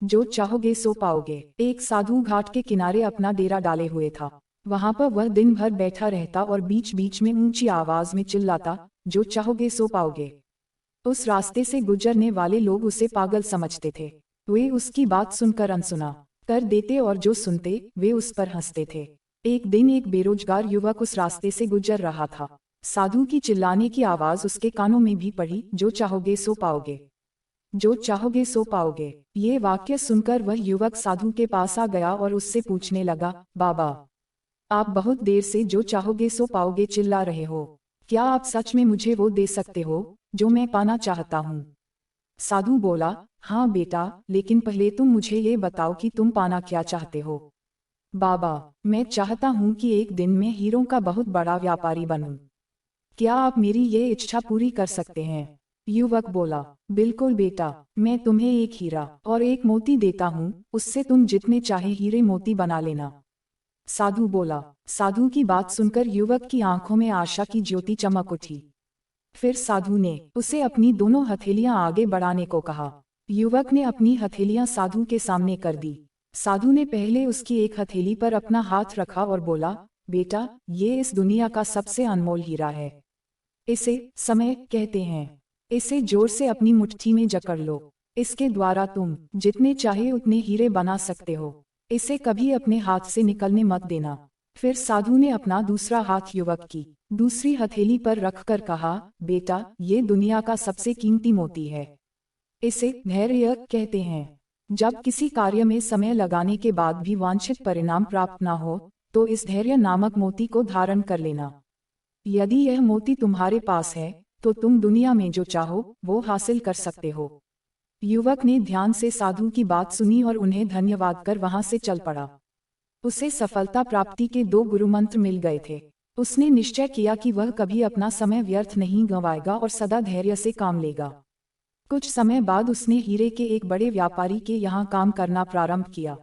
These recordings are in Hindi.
जो चाहोगे सो पाओगे। एक साधु घाट के किनारे अपना डेरा डाले हुए था। वहां पर वह दिन भर बैठा रहता और बीच बीच में ऊंची आवाज में चिल्लाता, जो चाहोगे सो पाओगे। उस रास्ते से गुजरने वाले लोग उसे पागल समझते थे। वे उसकी बात सुनकर अनसुना कर देते और जो सुनते वे उस पर हंसते थे। एक दिन एक बेरोजगार युवक उस रास्ते से गुजर रहा था। साधु की चिल्लाने की आवाज उसके कानों में भी पड़ी, जो चाहोगे सो पाओगे, जो चाहोगे सो पाओगे। ये वाक्य सुनकर वह युवक साधु के पास आ गया और उससे पूछने लगा, बाबा, आप बहुत देर से जो चाहोगे सो पाओगे चिल्ला रहे हो। क्या आप सच में मुझे वो दे सकते हो जो मैं पाना चाहता हूँ? साधु बोला, हाँ बेटा, लेकिन पहले तुम मुझे ये बताओ कि तुम पाना क्या चाहते हो। बाबा, मैं चाहता हूँ कि एक दिन मैं हीरों का बहुत बड़ा व्यापारी बनूं। क्या आप मेरी ये इच्छा पूरी कर सकते हैं? युवक बोला, बिल्कुल बेटा, मैं तुम्हें एक हीरा और एक मोती देता हूँ, उससे तुम जितने चाहे हीरे मोती बना लेना। साधु बोला। साधु की बात सुनकर युवक की आंखों में आशा की ज्योति चमक उठी। फिर साधु ने उसे अपनी दोनों हथेलियां आगे बढ़ाने को कहा। युवक ने अपनी हथेलियां साधु के सामने कर दी। साधु ने पहले उसकी एक हथेली पर अपना हाथ रखा और बोला, बेटा, ये इस दुनिया का सबसे अनमोल हीरा है। इसे समय कहते हैं। इसे जोर से अपनी मुट्ठी में जकड़ लो। इसके द्वारा तुम जितने चाहे उतने हीरे बना सकते हो। इसे कभी अपने हाथ से निकलने मत देना। फिर साधु ने अपना दूसरा हाथ युवक की दूसरी हथेली पर रखकर कहा, बेटा, ये दुनिया का सबसे कीमती मोती है। इसे धैर्य कहते हैं। जब किसी कार्य में समय लगाने के बाद भी वांछित परिणाम प्राप्त न हो, तो इस धैर्य नामक मोती को धारण कर लेना। यदि यह मोती तुम्हारे पास है, तो तुम दुनिया में जो चाहो वो हासिल कर सकते हो। युवक ने ध्यान से साधु की बात सुनी और उन्हें धन्यवाद कर वहां से चल पड़ा। उसे सफलता प्राप्ति के 2 गुरु मंत्र मिल गए थे। उसने निश्चय किया कि वह कभी अपना समय व्यर्थ नहीं गंवाएगा और सदा धैर्य से काम लेगा। कुछ समय बाद उसने हीरे के एक बड़े व्यापारी के यहाँ काम करना प्रारंभ किया।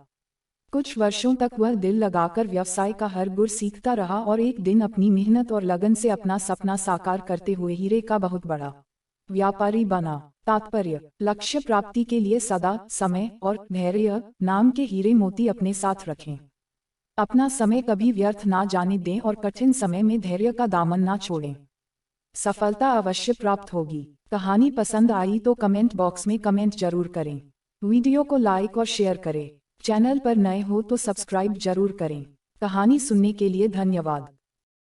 कुछ वर्षों तक वह दिल लगाकर व्यवसाय का हर गुर सीखता रहा और एक दिन अपनी मेहनत और लगन से अपना सपना साकार करते हुए हीरे का बहुत बड़ा व्यापारी बना। तात्पर्य: लक्ष्य प्राप्ति के लिए सदा समय और धैर्य नाम के हीरे मोती अपने साथ रखें। अपना समय कभी व्यर्थ ना जाने दें और कठिन समय में धैर्य का दामन ना छोड़ें। सफलता अवश्य प्राप्त होगी। कहानी पसंद आई तो कमेंट बॉक्स में कमेंट जरूर करें। वीडियो को लाइक और शेयर करें। चैनल पर नए हो तो सब्सक्राइब जरूर करें। कहानी सुनने के लिए धन्यवाद।